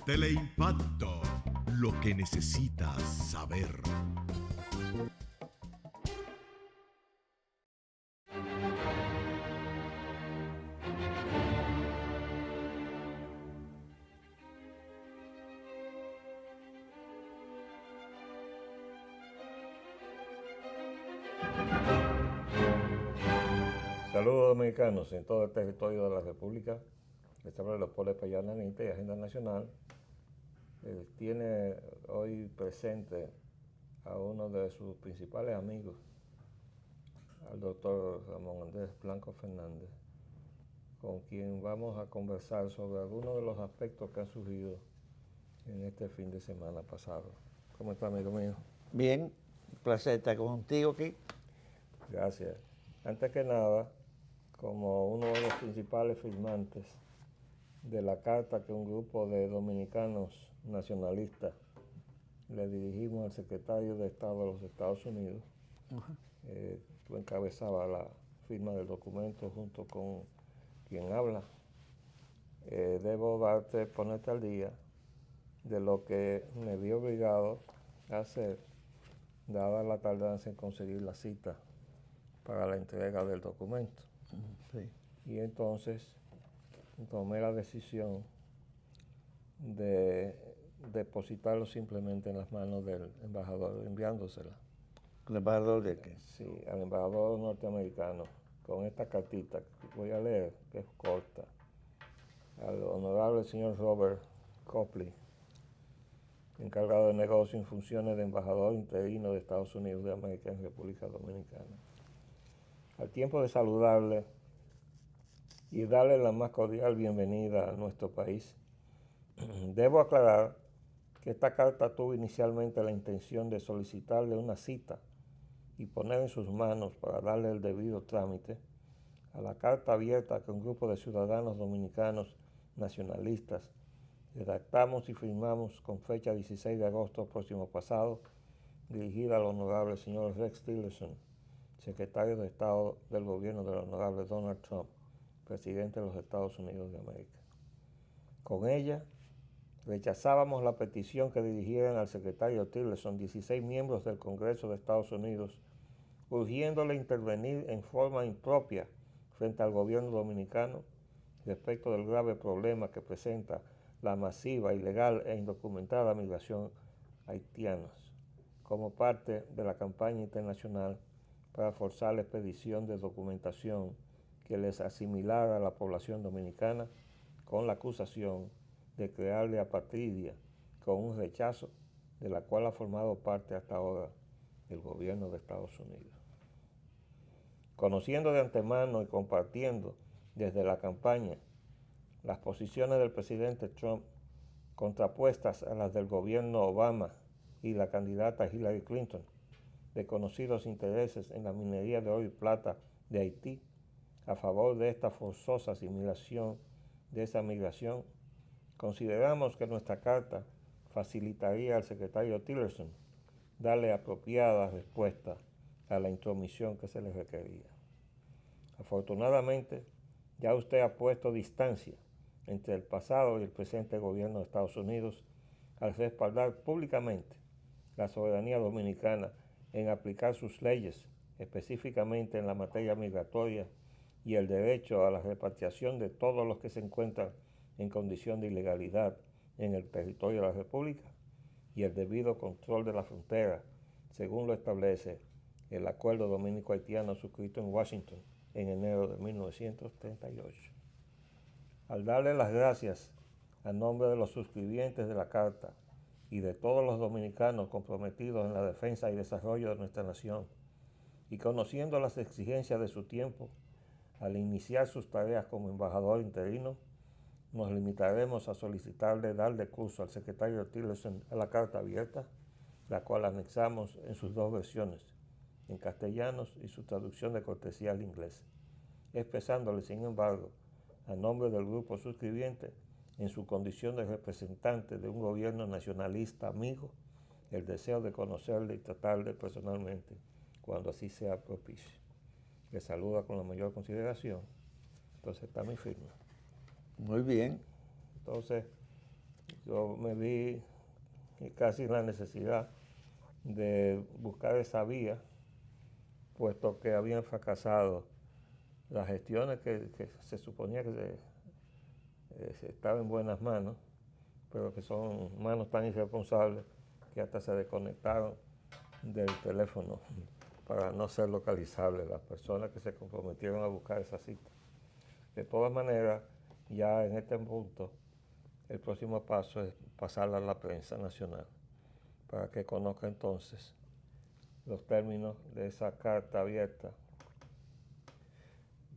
Teleimpacto, lo que necesitas saber. Saludos dominicanos en todo el territorio de la República. Les habla Leopoldo Espallana Nite y Agenda Nacional. Tiene hoy presente a uno de sus principales amigos, al doctor Ramón Andrés Blanco Fernández, con quien vamos a conversar sobre algunos de los aspectos que han surgido en este fin de semana pasado. ¿Cómo está, amigo mío? Bien, un placer estar contigo aquí. Gracias. Antes que nada, como uno de los principales firmantes de la carta que un grupo de dominicanos nacionalistas le dirigimos al secretario de Estado de los Estados Unidos, tú encabezabas la firma del documento junto con quien habla. Debo ponerte al día de lo que me vi obligado a hacer, dada la tardanza en conseguir la cita para la entrega del documento. Sí. Y entonces tomé la decisión de depositarlo simplemente en las manos del embajador, enviándosela. ¿El embajador de qué? Sí, al embajador norteamericano, con esta cartita que voy a leer, que es corta, al honorable señor Robert Copley, encargado de negocio en funciones de embajador interino de Estados Unidos de América en República Dominicana. Al tiempo de saludarle y darle la más cordial bienvenida a nuestro país, debo aclarar que esta carta tuvo inicialmente la intención de solicitarle una cita y poner en sus manos para darle el debido trámite a la carta abierta que un grupo de ciudadanos dominicanos nacionalistas redactamos y firmamos con fecha 16 de agosto próximo pasado, dirigida al honorable señor Rex Tillerson, secretario de Estado del gobierno del honorable Donald Trump, presidente de los Estados Unidos de América. Con ella, rechazábamos la petición que dirigieran al secretario Tillerson 16 miembros del Congreso de Estados Unidos, urgiéndole intervenir en forma impropia frente al gobierno dominicano respecto del grave problema que presenta la masiva, ilegal e indocumentada migración haitianos, como parte de la campaña internacional para forzar la expedición de documentación que les asimilara a la población dominicana con la acusación de crearle apatridia con un rechazo de la cual ha formado parte hasta ahora el gobierno de Estados Unidos. Conociendo de antemano y compartiendo desde la campaña las posiciones del presidente Trump contrapuestas a las del gobierno Obama y la candidata Hillary Clinton, de conocidos intereses en la minería de oro y plata de Haití, a favor de esta forzosa asimilación de esa migración, consideramos que nuestra carta facilitaría al secretario Tillerson darle apropiada respuesta a la intromisión que se le requería. Afortunadamente, ya usted ha puesto distancia entre el pasado y el presente gobierno de Estados Unidos al respaldar públicamente la soberanía dominicana en aplicar sus leyes, específicamente en la materia migratoria y el derecho a la repatriación de todos los que se encuentran en condición de ilegalidad en el territorio de la República y el debido control de la frontera, según lo establece el acuerdo dominico-haitiano suscrito en Washington en enero de 1938. Al darle las gracias a nombre de los suscribientes de la Carta y de todos los dominicanos comprometidos en la defensa y desarrollo de nuestra nación, y conociendo las exigencias de su tiempo, al iniciar sus tareas como embajador interino, nos limitaremos a solicitarle darle curso al secretario Tillerson a la carta abierta, la cual anexamos en sus dos versiones, en castellano y su traducción de cortesía al inglés, expresándole, sin embargo, a nombre del grupo suscribiente, en su condición de representante de un gobierno nacionalista amigo, el deseo de conocerle y tratarle personalmente cuando así sea propicio. Le saluda con la mayor consideración. Entonces está mi firma. Muy bien. Entonces, yo me vi casi en la necesidad de buscar esa vía, puesto que habían fracasado las gestiones que se suponía que se estaba en buenas manos, pero que son manos tan irresponsables que hasta se desconectaron del teléfono para no ser localizables las personas que se comprometieron a buscar esa cita. De todas maneras, ya en este punto, el próximo paso es pasarla a la prensa nacional para que conozca entonces los términos de esa carta abierta,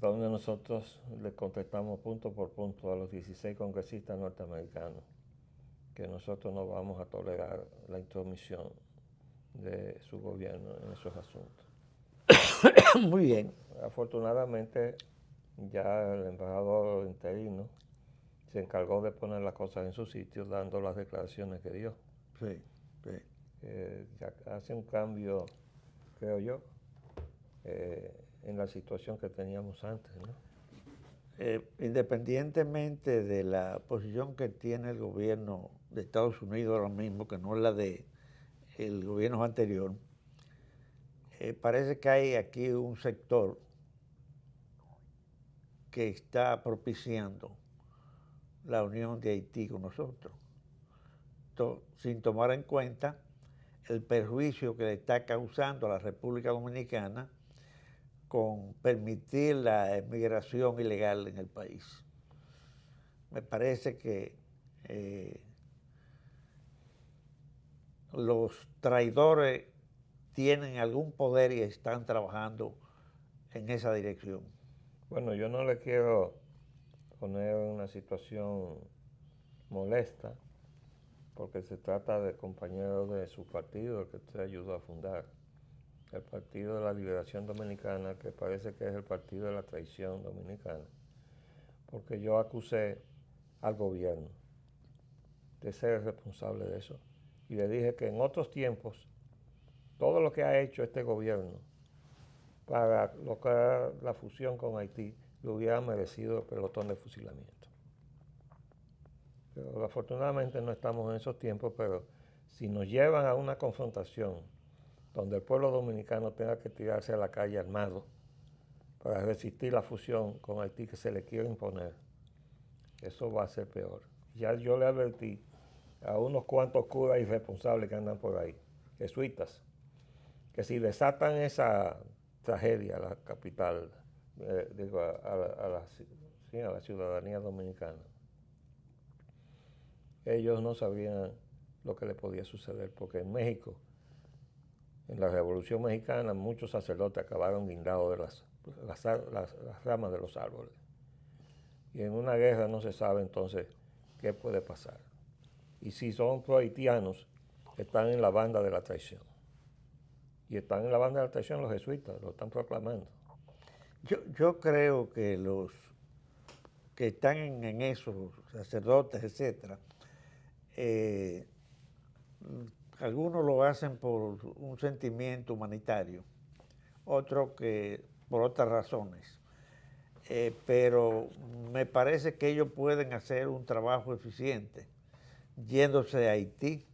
donde nosotros le contestamos punto por punto a los 16 congresistas norteamericanos que nosotros no vamos a tolerar la intromisión de su gobierno en esos asuntos. Muy bien. Afortunadamente, ya el embajador interino se encargó de poner las cosas en su sitio, dando las declaraciones que dio. Sí, sí. Ya hace un cambio, creo yo, en la situación que teníamos antes, ¿no? Independientemente de la posición que tiene el gobierno de Estados Unidos ahora mismo, que no es la de el gobierno anterior, parece que hay aquí un sector que está propiciando la unión de Haití con nosotros, sin tomar en cuenta el perjuicio que le está causando a la República Dominicana con permitir la emigración ilegal en el país. Me parece que los traidores tienen algún poder y están trabajando en esa dirección. Bueno, yo no le quiero poner en una situación molesta, porque se trata de compañeros de su partido, el que usted ayudó a fundar, el Partido de la Liberación Dominicana, que parece que es el Partido de la Traición Dominicana, porque yo acusé al gobierno de ser responsable de eso, y le dije que en otros tiempos, todo lo que ha hecho este gobierno para lograr la fusión con Haití, le hubiera merecido el pelotón de fusilamiento. Pero afortunadamente no estamos en esos tiempos, pero si nos llevan a una confrontación donde el pueblo dominicano tenga que tirarse a la calle armado para resistir la fusión con Haití que se le quiere imponer, eso va a ser peor. Ya yo le advertí a unos cuantos curas irresponsables que andan por ahí, jesuitas, que si desatan esa tragedia a la capital, a la ciudadanía dominicana, ellos no sabían lo que le podía suceder, porque en México, en la Revolución Mexicana, muchos sacerdotes acabaron guindados de las ramas de los árboles. Y en una guerra no se sabe entonces qué puede pasar. Y si son pro-haitianos, están en la banda de la traición. Y están en la banda de la traición los jesuitas, lo están proclamando. Yo creo que los que están en esos sacerdotes, etcétera, algunos lo hacen por un sentimiento humanitario, otros que por otras razones. Pero me parece que ellos pueden hacer un trabajo eficiente yéndose a Haití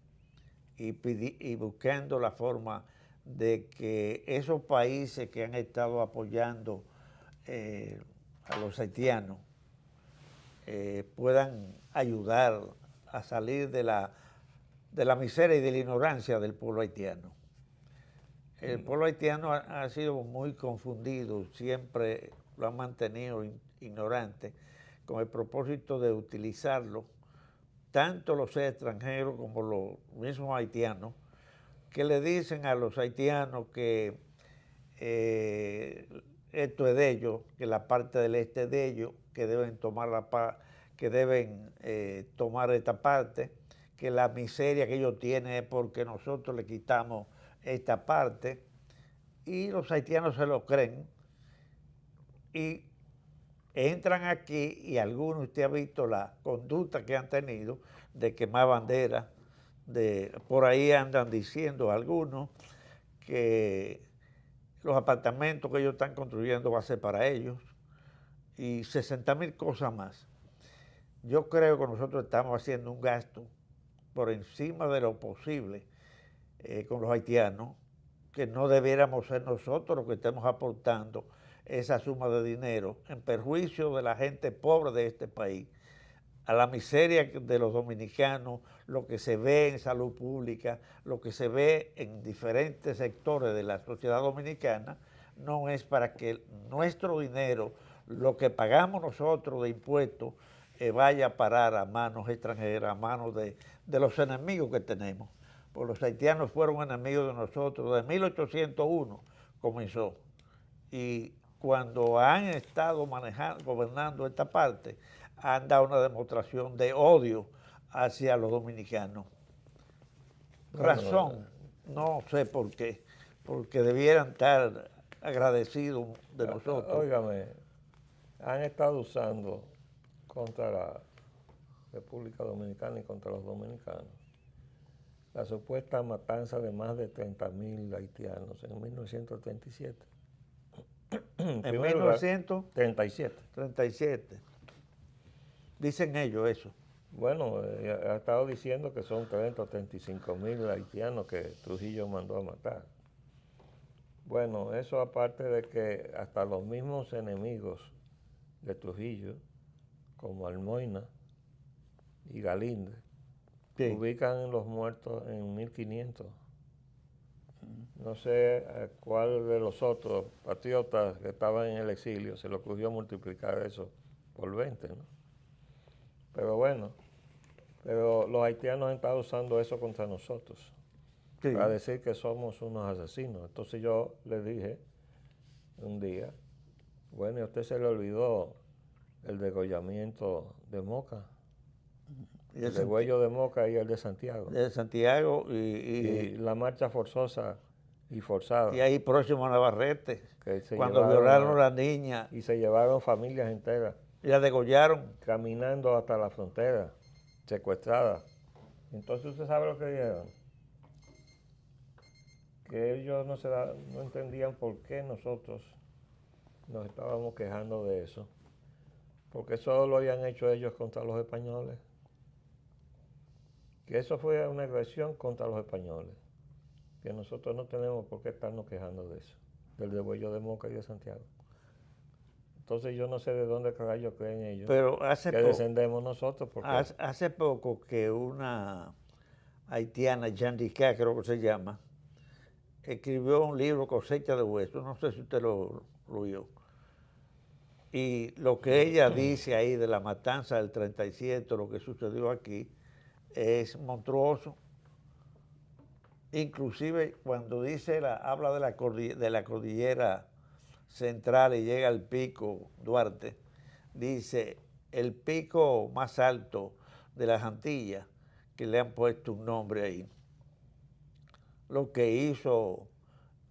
y buscando la forma de que esos países que han estado apoyando a los haitianos puedan ayudar a salir de la miseria y de la ignorancia del pueblo haitiano. El pueblo haitiano ha sido muy confundido, siempre lo han mantenido ignorante, con el propósito de utilizarlo, tanto los extranjeros como los mismos haitianos, que le dicen a los haitianos que esto es de ellos, que la parte del este es de ellos, que deben tomar tomar esta parte, que la miseria que ellos tienen es porque nosotros le quitamos esta parte, y los haitianos se lo creen y entran aquí, y algunos, usted ha visto la conducta que han tenido de quemar banderas, por ahí andan diciendo algunos que los apartamentos que ellos están construyendo va a ser para ellos y 60,000 cosas más. Yo creo que nosotros estamos haciendo un gasto por encima de lo posible con los haitianos, que no debiéramos ser nosotros los que estemos aportando esa suma de dinero en perjuicio de la gente pobre de este país, a la miseria de los dominicanos, lo que se ve en salud pública, lo que se ve en diferentes sectores de la sociedad dominicana, no es para que nuestro dinero, lo que pagamos nosotros de impuestos, vaya a parar a manos extranjeras, a manos de los enemigos que tenemos. Pues los haitianos fueron enemigos de nosotros, de 1801 comenzó. Y cuando han estado gobernando esta parte, han dado una demostración de odio hacia los dominicanos. Razón, no sé por qué, porque debieran estar agradecidos de nosotros. Óigame, han estado usando contra la República Dominicana y contra los dominicanos la supuesta matanza de más de 30.000 haitianos en 1937. En 1937. 37. Dicen ellos eso. Bueno, ha estado diciendo que son 30 o 35.000 haitianos que Trujillo mandó a matar. Bueno, eso aparte de que hasta los mismos enemigos de Trujillo, como Almoina y Galíndez, sí, ubican los muertos en 1.500. No sé cuál de los otros patriotas que estaban en el exilio se le ocurrió multiplicar eso por 20, ¿no? Pero bueno, pero los haitianos han estado usando eso contra nosotros, sí, para decir que somos unos asesinos. Entonces yo le dije un día, bueno, ¿y a usted se le olvidó el degollamiento de Moca? El degüello de Moca y el de Santiago. De Santiago y la marcha forzosa y forzada. Y ahí próximo a Navarrete, cuando violaron a la niña. Y se llevaron familias enteras. Y la degollaron. Caminando hasta la frontera, secuestradas. Entonces usted sabe lo que dijeron. Que ellos no entendían por qué nosotros nos estábamos quejando de eso. Porque eso lo habían hecho ellos contra los españoles. Que eso fue una agresión contra los españoles. Que nosotros no tenemos por qué estarnos quejando de eso. Del degüello de Moca y de Santiago. Entonces yo no sé de dónde ellos creen ellos. Pero hace que descendemos nosotros. Porque hace poco que una haitiana, Yandica creo que se llama, escribió un libro, Cosecha de Huesos, no sé si usted lo oyó. Y lo que ella dice ahí de la matanza del 37, lo que sucedió aquí, es monstruoso. Inclusive cuando habla de la cordillera central y llega al pico Duarte, dice el pico más alto de las Antillas, que le han puesto un nombre ahí. Lo que hizo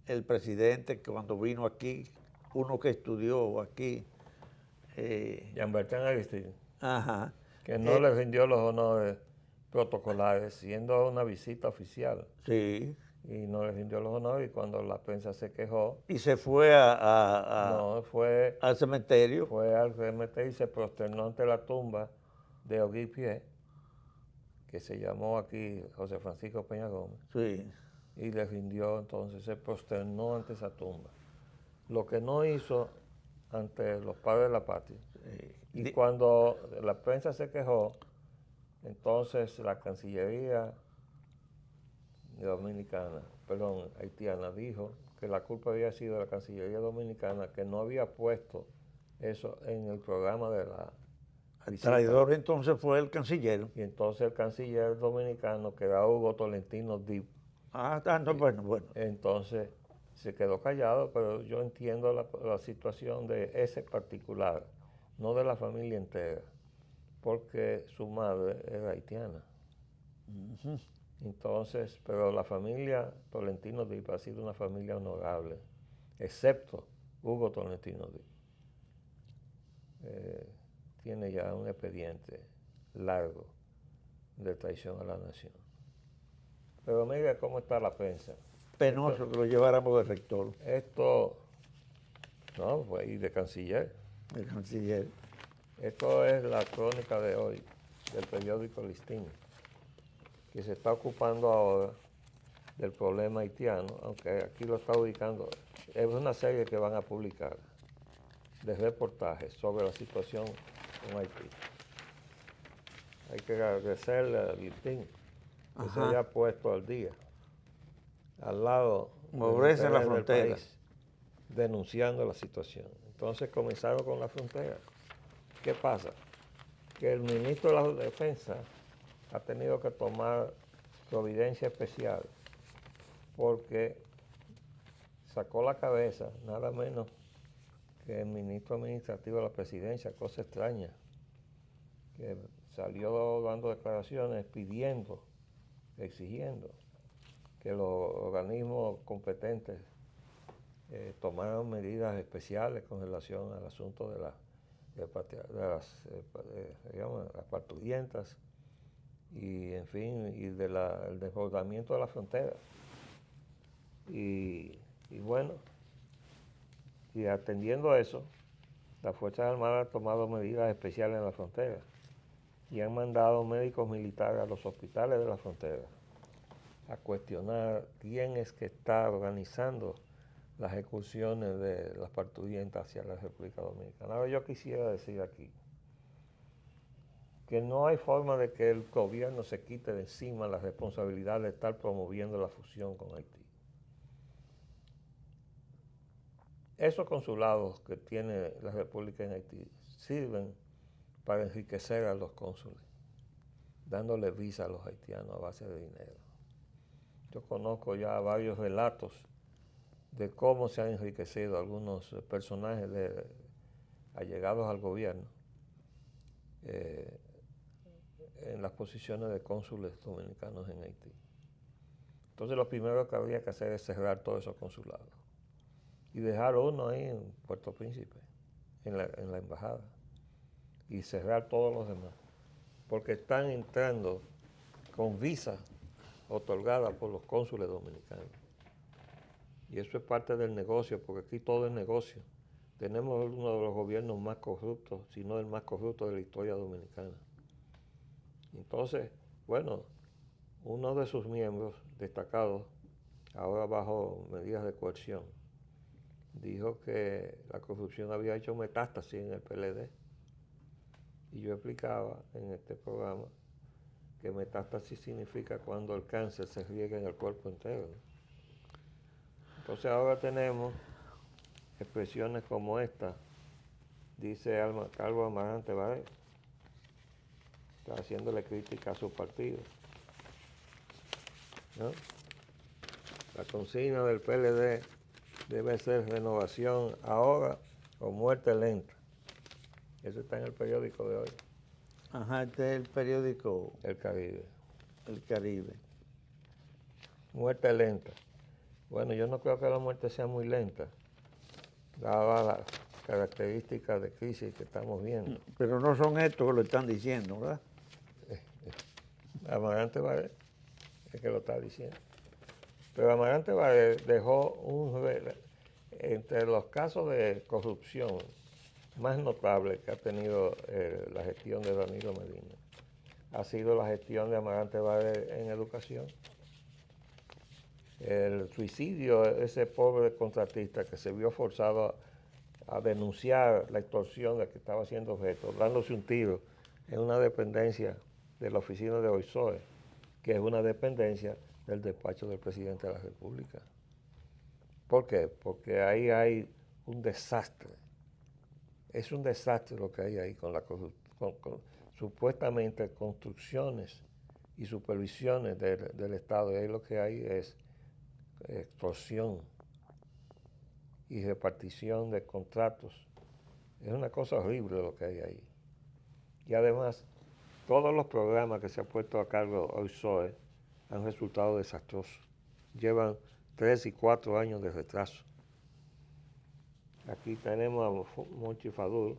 el presidente cuando vino aquí, uno que estudió aquí, Jean-Bertrand Aristide, ajá, que no le rindió los honores protocolares, siendo una visita oficial. Sí. Y no le rindió los honores, y cuando la prensa se quejó... Y se fue al cementerio. Fue al cementerio y se prosternó ante la tumba de Auguste Piet, que se llamó aquí José Francisco Peña Gómez. Sí. Y le rindió, entonces se prosternó ante esa tumba. Lo que no hizo ante los padres de la patria. Sí. Y cuando la prensa se quejó, entonces la Cancillería haitiana dijo que la culpa había sido de la Cancillería dominicana, que no había puesto eso en el programa de la visita. El traidor entonces fue el canciller. Y entonces el canciller dominicano, que era Hugo Tolentino Dip. Bueno. Entonces se quedó callado, pero yo entiendo la situación de ese particular, no de la familia entera, porque su madre era haitiana. Uh-huh. Entonces, pero la familia Tolentino Dip ha sido una familia honorable, excepto Hugo Tolentino Dip. Tiene ya un expediente largo de traición a la nación. Pero mira cómo está la prensa. Penoso que lo lleváramos de rector. Y de canciller. De canciller. Esto es la crónica de hoy, del periódico Listín. que se está ocupando ahora del problema haitiano, aunque aquí lo está ubicando. Es una serie que van a publicar de reportajes sobre la situación con Haití. Hay que agradecerle a Guiltín que se haya puesto al día, al lado Pobreza en la del frontera. país, denunciando la situación. Entonces comenzaron con la frontera. ¿Qué pasa? Que el ministro de la Defensa ha tenido que tomar providencia especial porque sacó la cabeza nada menos que el ministro administrativo de la presidencia, cosa extraña, que salió dando declaraciones pidiendo, exigiendo que los organismos competentes tomaran medidas especiales con relación al asunto de las parturientas y, en fin, y del desbordamiento de la frontera. Y bueno, y atendiendo a eso, las Fuerzas Armadas han tomado medidas especiales en la frontera y han mandado médicos militares a los hospitales de la frontera a cuestionar quién es que está organizando las ejecuciones de las parturientas hacia la República Dominicana. Ahora yo quisiera decir aquí que no hay forma de que el gobierno se quite de encima la responsabilidad de estar promoviendo la fusión con Haití. Esos consulados que tiene la República en Haití sirven para enriquecer a los cónsules, dándole visa a los haitianos a base de dinero. Yo conozco ya varios relatos de cómo se han enriquecido algunos personajes allegados al gobierno en las posiciones de cónsules dominicanos en Haití. Entonces lo primero que habría que hacer es cerrar todos esos consulados y dejar uno ahí en Puerto Príncipe, en la embajada, y cerrar todos los demás, porque están entrando con visa otorgada por los cónsules dominicanos. Y eso es parte del negocio, porque aquí todo es negocio. Tenemos uno de los gobiernos más corruptos, si no el más corrupto de la historia dominicana. Entonces, bueno, uno de sus miembros destacados, ahora bajo medidas de coerción, dijo que la corrupción había hecho metástasis en el PLD. Y yo explicaba en este programa que metástasis significa cuando el cáncer se riega en el cuerpo entero, ¿no? Entonces ahora tenemos expresiones como esta, dice Calvo Amarante Báez, está haciéndole crítica a su partido, ¿no? La consigna del PLD debe ser renovación ahora o muerte lenta. Eso está en el periódico de hoy. Ajá, este es el periódico El Caribe. El Caribe. Muerte lenta. Bueno, yo no creo que la muerte sea muy lenta, dadas las características de crisis que estamos viendo. Pero no son estos que lo están diciendo, ¿verdad? Amarante Báez es que lo está diciendo. Pero Amarante Báez dejó entre los casos de corrupción más notables que ha tenido la gestión de Danilo Medina, ha sido la gestión de Amarante Báez en educación. El suicidio de ese pobre contratista que se vio forzado a denunciar la extorsión de que estaba siendo objeto, dándose un tiro en una dependencia de la oficina de OISOE, que es una dependencia del despacho del presidente de la República. ¿Por qué? Porque ahí hay un desastre. Es un desastre lo que hay ahí con supuestamente construcciones y supervisiones del Estado. Y ahí lo que hay es extorsión y repartición de contratos. Es una cosa horrible lo que hay ahí. Y además, todos los programas que se han puesto a cargo hoy SOE han resultado desastrosos. Llevan 3 y 4 años de retraso. Aquí tenemos a Monchi Fadul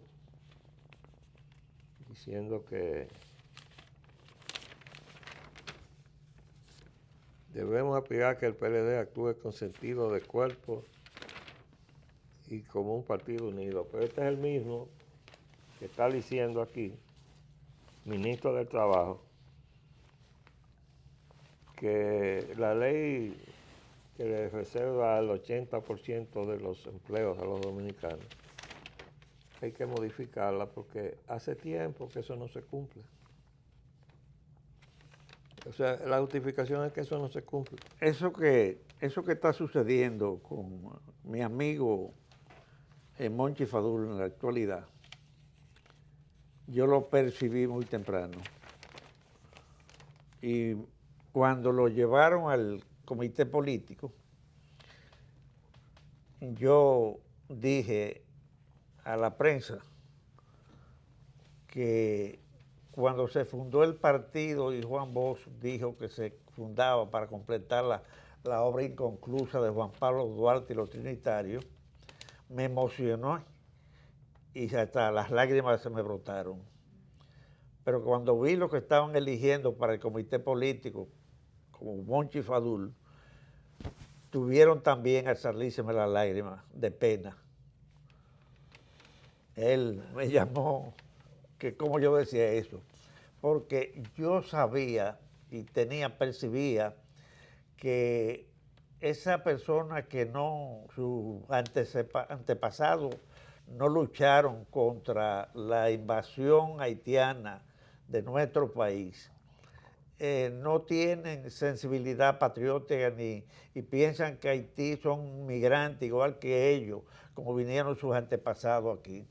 diciendo que debemos aspirar que el PLD actúe con sentido de cuerpo y como un partido unido. Pero este es el mismo que está diciendo aquí, ministro del Trabajo, que la ley que le reserva el 80% de los empleos a los dominicanos, hay que modificarla porque hace tiempo que eso no se cumple. O sea, la justificación es que eso no se cumple. Eso que está sucediendo con mi amigo Monchi Fadul en la actualidad, yo lo percibí muy temprano. Y cuando lo llevaron al comité político, yo dije a la prensa que cuando se fundó el partido y Juan Bosch dijo que se fundaba para completar la obra inconclusa de Juan Pablo Duarte y los Trinitarios, me emocionó y hasta las lágrimas se me brotaron. Pero cuando vi lo que estaban eligiendo para el comité político, como Monchi Fadul, tuvieron también al salírseme las lágrimas de pena. Él me llamó que cómo yo decía eso, porque yo sabía y percibía que esa persona que no, sus antepasados no lucharon contra la invasión haitiana de nuestro país, no tienen sensibilidad patriótica y piensan que Haití son migrantes igual que ellos, como vinieron sus antepasados aquí.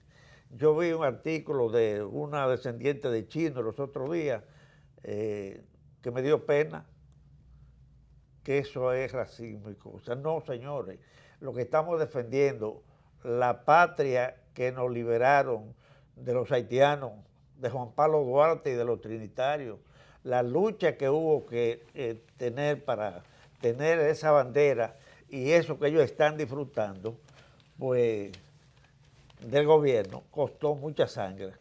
Yo vi un artículo de una descendiente de chino los otros días que me dio pena, que eso es racismo y cosas. No, señores, lo que estamos defendiendo, la patria que nos liberaron de los haitianos, de Juan Pablo Duarte y de los trinitarios, la lucha que hubo que tener para tener esa bandera y eso que ellos están disfrutando, pues del gobierno, costó mucha sangre.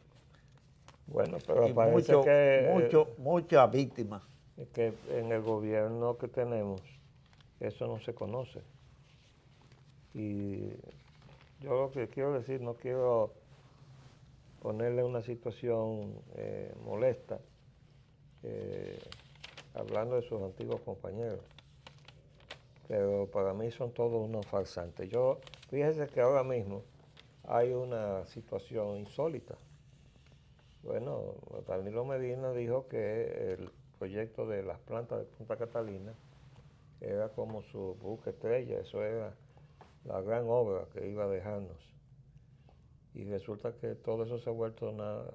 Bueno, pero y parece muchas víctimas. Que en el gobierno que tenemos eso no se conoce. Y yo lo que quiero decir, no quiero ponerle una situación molesta, hablando de sus antiguos compañeros, pero para mí son todos unos farsantes. Fíjese que ahora mismo hay una situación insólita. Bueno, Danilo Medina dijo que el proyecto de las plantas de Punta Catalina era como su buque estrella, eso era la gran obra que iba a dejarnos. Y resulta que todo eso se ha vuelto nada.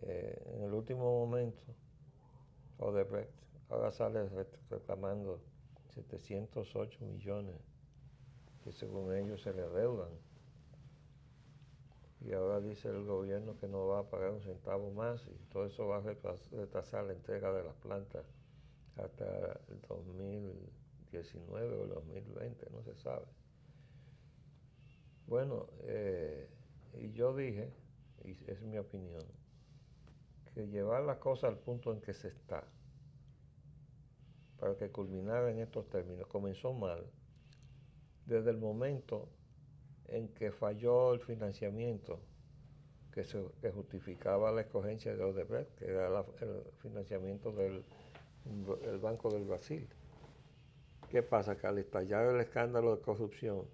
En el último momento, Odebrecht ahora sale reclamando 708 millones que según ellos se le adeudan. Y ahora dice el gobierno que no va a pagar un centavo más y todo eso va a retrasar la entrega de las plantas hasta el 2019 o el 2020, no se sabe. Bueno, y yo dije, y es mi opinión, que llevar las cosas al punto en que se está, para que culminara en estos términos, comenzó mal desde el momento en que falló el financiamiento que justificaba la escogencia de Odebrecht, que era el financiamiento del Banco del Brasil. ¿Qué pasa? Que al estallar el escándalo de corrupción,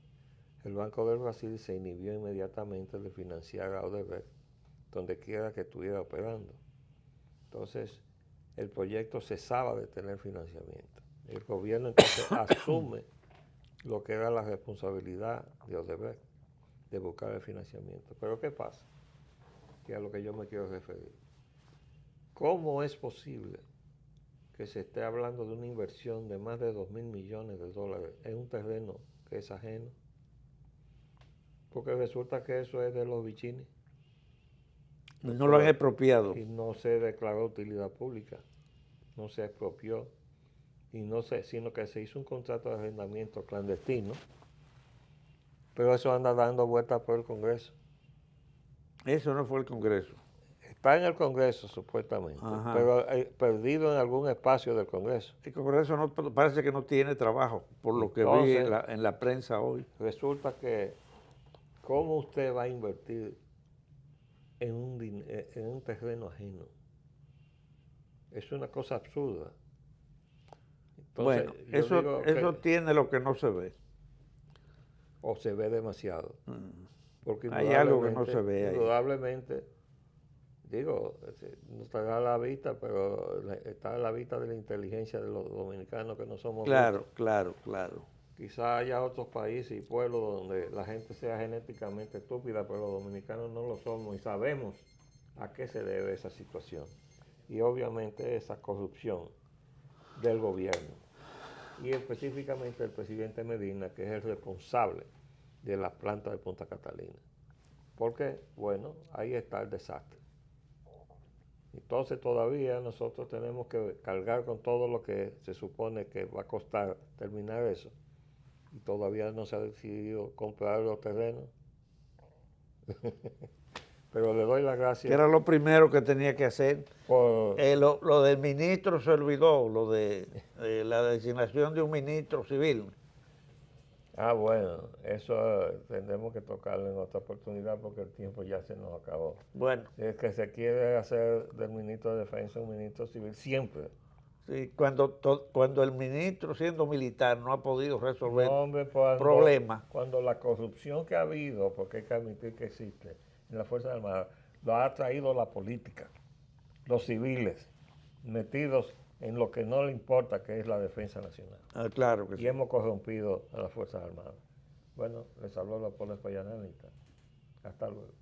el Banco del Brasil se inhibió inmediatamente de financiar a Odebrecht donde quiera que estuviera operando. Entonces, el proyecto cesaba de tener financiamiento. El gobierno entonces asume lo que era la responsabilidad de Odebrecht de buscar el financiamiento. Pero ¿qué pasa? Que es a lo que yo me quiero referir. ¿Cómo es posible que se esté hablando de una inversión de más de 2.000 millones de dólares en un terreno que es ajeno? Porque resulta que eso es de los Vicini. No lo han expropiado. Y no se declaró utilidad pública, no se expropió, sino que se hizo un contrato de arrendamiento clandestino, pero eso anda dando vueltas por el Congreso. Eso no fue el Congreso. Está en el Congreso, supuestamente, pero perdido en algún espacio del Congreso. El Congreso parece que no tiene trabajo, por lo que vi en la prensa hoy. Resulta que, ¿cómo usted va a invertir en un terreno ajeno? Es una cosa absurda. Entonces, bueno, yo digo eso que tiene lo que no se ve. o se ve demasiado. Porque Hay algo que no se ve ahí. indudablemente, digo, no está a la vista, pero está a la vista de la inteligencia de los dominicanos que no somos Claro, brutos. claro, claro. Quizá haya otros países y pueblos donde la gente sea genéticamente estúpida, pero los dominicanos no lo somos y sabemos a qué se debe esa situación. Y obviamente esa corrupción del gobierno. Y específicamente el presidente Medina, que es el responsable de la planta de Punta Catalina. ¿Por qué? Bueno, ahí está el desastre. Entonces todavía nosotros tenemos que cargar con todo lo que se supone que va a costar terminar eso. Y todavía no se ha decidido comprar los terrenos. Pero le doy las gracias. Que era lo primero que tenía que hacer. Por, Lo del ministro se olvidó, lo de la designación de un ministro civil. bueno, eso tendremos que tocarlo en otra oportunidad porque el tiempo ya se nos acabó. Bueno, Es que se quiere hacer del ministro de Defensa un ministro civil siempre. sí, cuando el ministro, siendo militar, no ha podido resolver No, hombre, problemas. cuando la corrupción que ha habido, porque hay que admitir que existe en las Fuerzas Armadas, lo ha traído la política, los civiles, metidos en lo que no le importa, que es la defensa nacional. Claro que Y sí. hemos corrompido a las Fuerzas Armadas. Bueno, les habló la Pola Espayananita. Hasta luego.